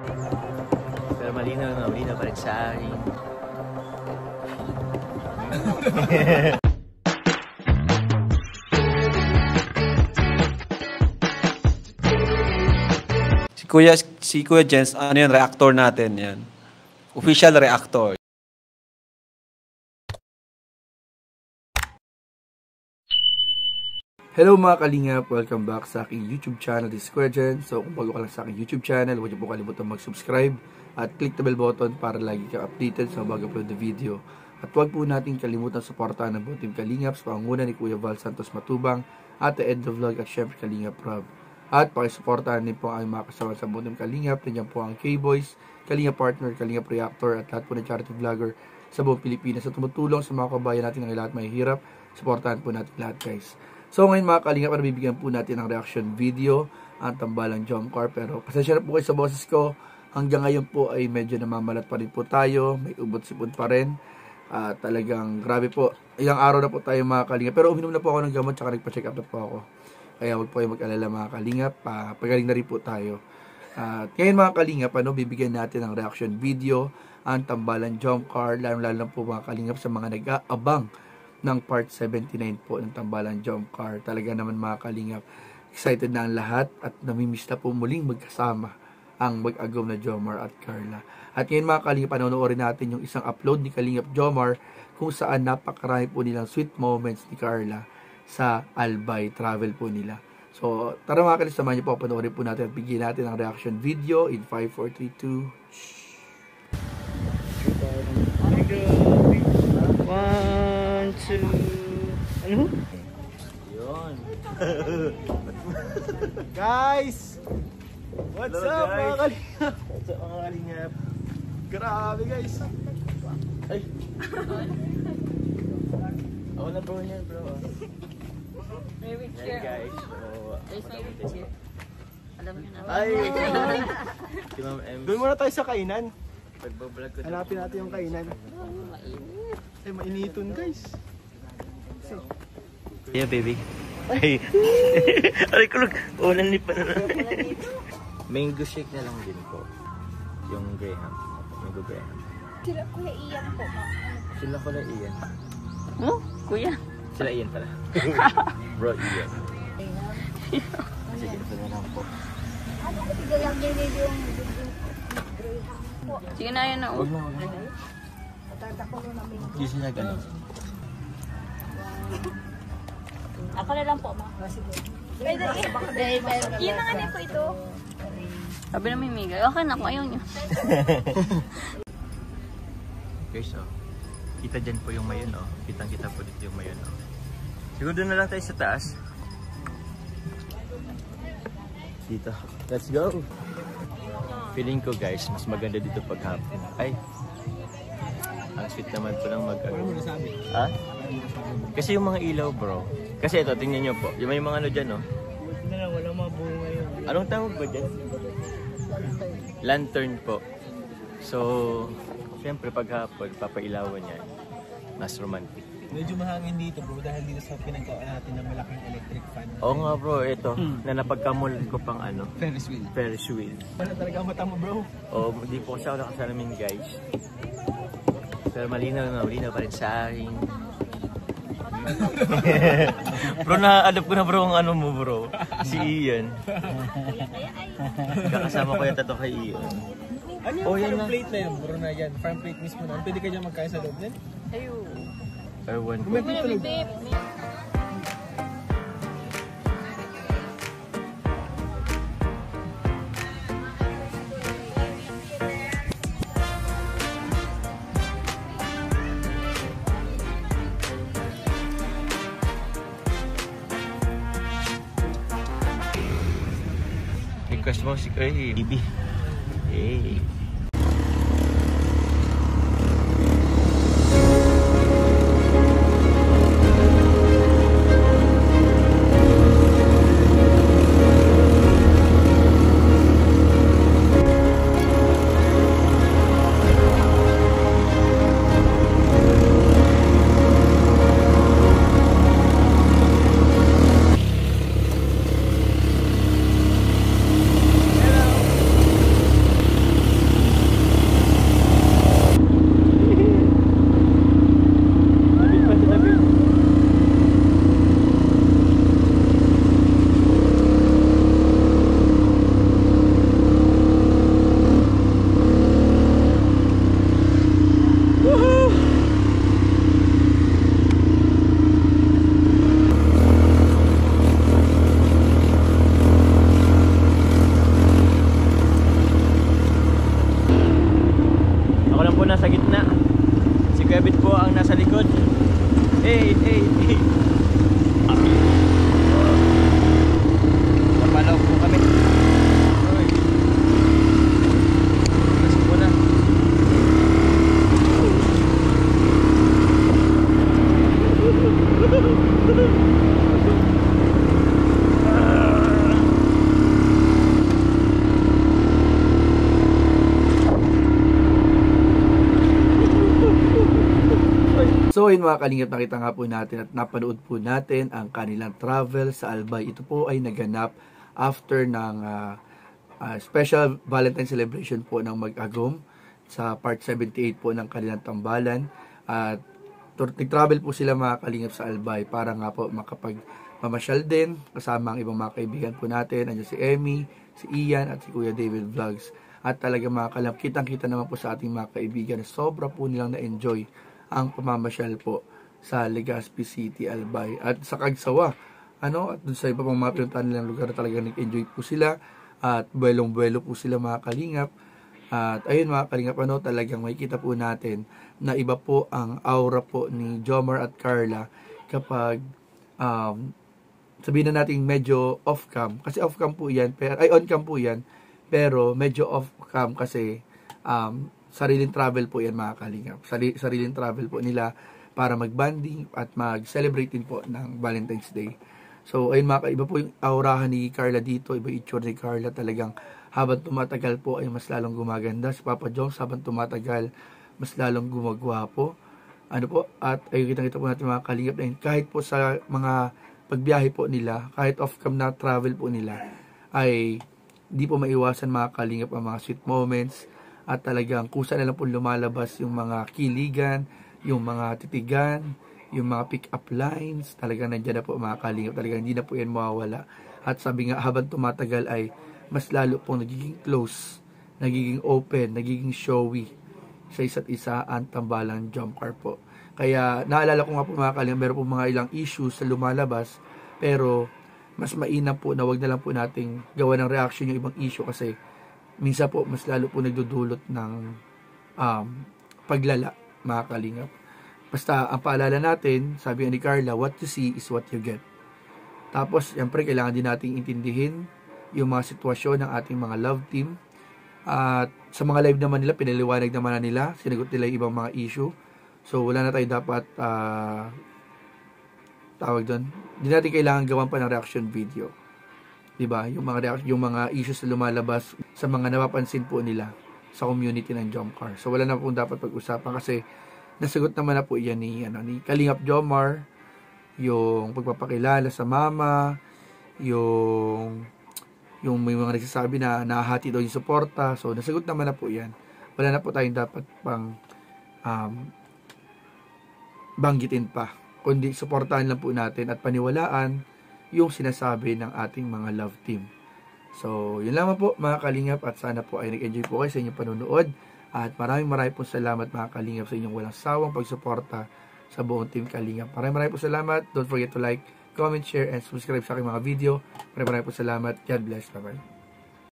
Pero malinaw pa rin sa akin. Si Kuya Jens, ano yun, reactor natin yan. Official reactor. Hello mga kalingap! Welcome back sa aking YouTube channel, this is Kuya Jens. So kung bago ka lang sa aking YouTube channel, huwag niyo po kalimutan mag-subscribe at click the bell button para lagi ka updated sa bago upload na video. At huwag po natin kalimutan suportahan ng buong Team Kalingap sa pangunguna ni Kuya Val Santos Matubang, Ate Ed the Vlog at syempre Kalingap Rob. At pakisuportahan din po ang mga kasama sa buong Team Kalingap. Nandiyan po ang K-Boys, Kalingap Partner, Kalingap Reactor at lahat po ng charity vlogger sa buong Pilipinas sa tumutulong sa mga kabayan natin ng lahat may hirap. Suportahan po natin lahat, guys. So ngayon mga kalingap, bibigyan po natin ng reaction video ang tambalang jump car. Pero pasensya na po kayo sa boses ko. Hanggang ngayon po ay medyo namamalat pa rin po tayo. May ubot-sipon pa rin. Talagang grabe po. Ilang araw na po tayo mga kalingap. Pero uminom na po ako ng gamot tsaka nagpa-check up na po ako. Kaya huwag po kayo mag-alala mga kalingap. Pagaling na rin po tayo. Ngayon mga kalingap, bibigyan natin ng reaction video ang tambalang jump car. Lalo po mga kalingap sa mga nag-aabang ng part 79 po ng tambalang jump car. Talaga naman mga kalingap, excited na ang lahat at namimiss na po muling magkasama ang mag-agom na Jomar at Carla. At ngayon mga kalingap, panonoodin natin yung isang upload ni Kalingap Jomar kung saan napakarami po nilang sweet moments ni Carla sa Albay travel po nila. So tara mga kalingap, samahan niyo po, panoorin po natin at bigyan natin ang reaction video in 5, 4, 3, 2 1, 2, ano? Yun. Guys! What's Hello, up guys. mga kalingap? What's up mga kalingap? Grabe guys! Ay! Ako na bro niyan bro. May Yan picture. guys. So, There's my picture. Alam niyo na. ay! Si Ma'am M. Doon muna tayo sa kainan. Pagbablog ko Hanapin natin yung kainan. Mainit. Ay, mainiton guys. Yeah baby. Ay! Aray kulog! Ulan lipa na lang. Mango shake na lang din po. Yung Graham. Mango Graham. Sila Kuya Ian po. Sila ko na Ian. Oh, Kuya. Sila Ian pala. Bro Ian. Sige, ito na lang po. Sige na yan na. Huwag na. Hindi sila ganun. Ako na lang po, ma. Sige. Pwede. Iyan na nga po ito. Sabi na may migay. Okay na, ayaw niyo. Guys, oh. Kita dyan po yung mayon, oh. Kitang-kita po dito yung mayon, oh. Siguro doon na lang tayo sa taas. Dito. Let's go! Feeling ko, guys, mas maganda dito pag hapon. Ay! Ang sweet naman po ng mag-agaw. Ha? Kasi yung mga ilaw, bro. Kasi ito, tingnan nyo po. Yung may mga ano dyan, oh. Walang mga bunga yun. Anong tawag ba dyan? Lantern po. So, siyempre pag hapon, papailawan yan. Mas romantic. Medyo mahangin dito bro dahil dito sa pinagkawaan natin ng malaking electric fan. Oo nga bro, ito. Na napagkamulan ko pang ano. Ferris wheel. Ferris wheel. Wala talaga ang mata mo bro. Oo, hindi po kasi ako nakasalamin guys. Pero malinaw pa rin sa akin. Bro, na-adapt ko na bro ang ano mo bro. Si Ian. Kakasama ko yung tato kay Ian. Ano yung farm plate na yan bro na yan? Farm plate mismo na. Pwede ka dyan magkain sa loob din? Ayun. Erwan po. May tulog. Request mo si Bibi. Hey. ayun mga kalingap, nakita nga po natin at napanood po natin ang kanilang travel sa Albay. Ito po ay naganap after ng special Valentine celebration po ng Mag-Agom sa part 78 po ng kanilang tambalan. At nag-travel po sila mga kalingap sa Albay para nga po makapag-mamasyal din kasama ang ibang mga kaibigan po natin. Andiyan si Emmy, si Ian at si Kuya David Vlogs. At talaga mga kalingap, kitang-kita naman po sa ating mga kaibigan na sobra po nilang na-enjoy ang pamamasyal po sa Legazpi City, Albay. At sa Kagsawa, at dun sa iba pang mga pinuntahan nilang lugar, talagang nag-enjoy po sila. At buwelong-buwelo po sila mga kalingap. At ayun mga kalingap, talagang makikita po natin na iba po ang aura po ni Jomar at Carla kapag sabihin na natin medyo off-cam. Kasi off-cam po yan, on-cam po yan, pero medyo off-cam kasi sariling travel po yan mga kalingap. Sariling travel po nila para mag-banding at mag-celebrate din po ng Valentine's Day. So, ayun iba po yung aurahan ni Carla dito, iba yung itsura ni Carla, talagang habang tumatagal po ay mas lalong gumaganda. Si Papa Jones habang tumatagal, mas lalong gumagwapo. At ayun, kita po natin mga kalingap na yun, kahit po sa mga pagbiyahe po nila, kahit off-cam na travel po nila, ay di po maiwasan mga kalingap ang mga sweet moments. At talagang kusa na lang po lumalabas yung mga kiligan, yung mga titigan, yung mga pick-up lines. Talagang nandiyan na po mga kalingap. Talagang hindi na po yan mawawala. At sabi nga, habang tumatagal ay mas lalo pong nagiging close, nagiging open, nagiging showy sa isa't isa ang tambalang jump car po. Kaya naalala ko nga po mga kalingap, meron po mga ilang issues sa lumalabas, pero mas mainam po na wag na lang po nating gawa ng reaction yung ibang issue kasi minsan po, mas lalo po nagdudulot ng paglala, mga kalingap. Basta, ang paalala natin, sabi ni Carla, what you see is what you get. Tapos, siyempre, kailangan din nating intindihin yung mga sitwasyon ng ating mga love team. At sa mga live naman nila, pinaliwanag naman na nila, sinagot nila yung ibang mga issue. So, wala na tayo dapat, tawag doon, hindi natin kailangan gawan pa ng reaction video. Diba? Yung mga issues na lumalabas sa mga napapansin po nila sa community ng jump car. So wala na po dapat pag-usapan kasi nasagot naman na po yan ni Kalingap Jomar, yung pagpapakilala sa mama, yung may mga nagsasabi na nahati daw yung suporta. So nasagot naman na po yan. Wala na po tayong dapat pang banggitin pa, kundi suportahan lang po natin at paniwalaan yung sinasabi ng ating mga love team. So, yun lamang po mga kalingap at sana po ay nag-enjoy po kayo sa inyong panunood at maraming po salamat mga kalingap sa inyong walang sawang pagsuporta sa buong team Kalingap. Maraming po salamat. Don't forget to like, comment, share, and subscribe sa aking mga video. Maraming po salamat. God bless. Bye-bye.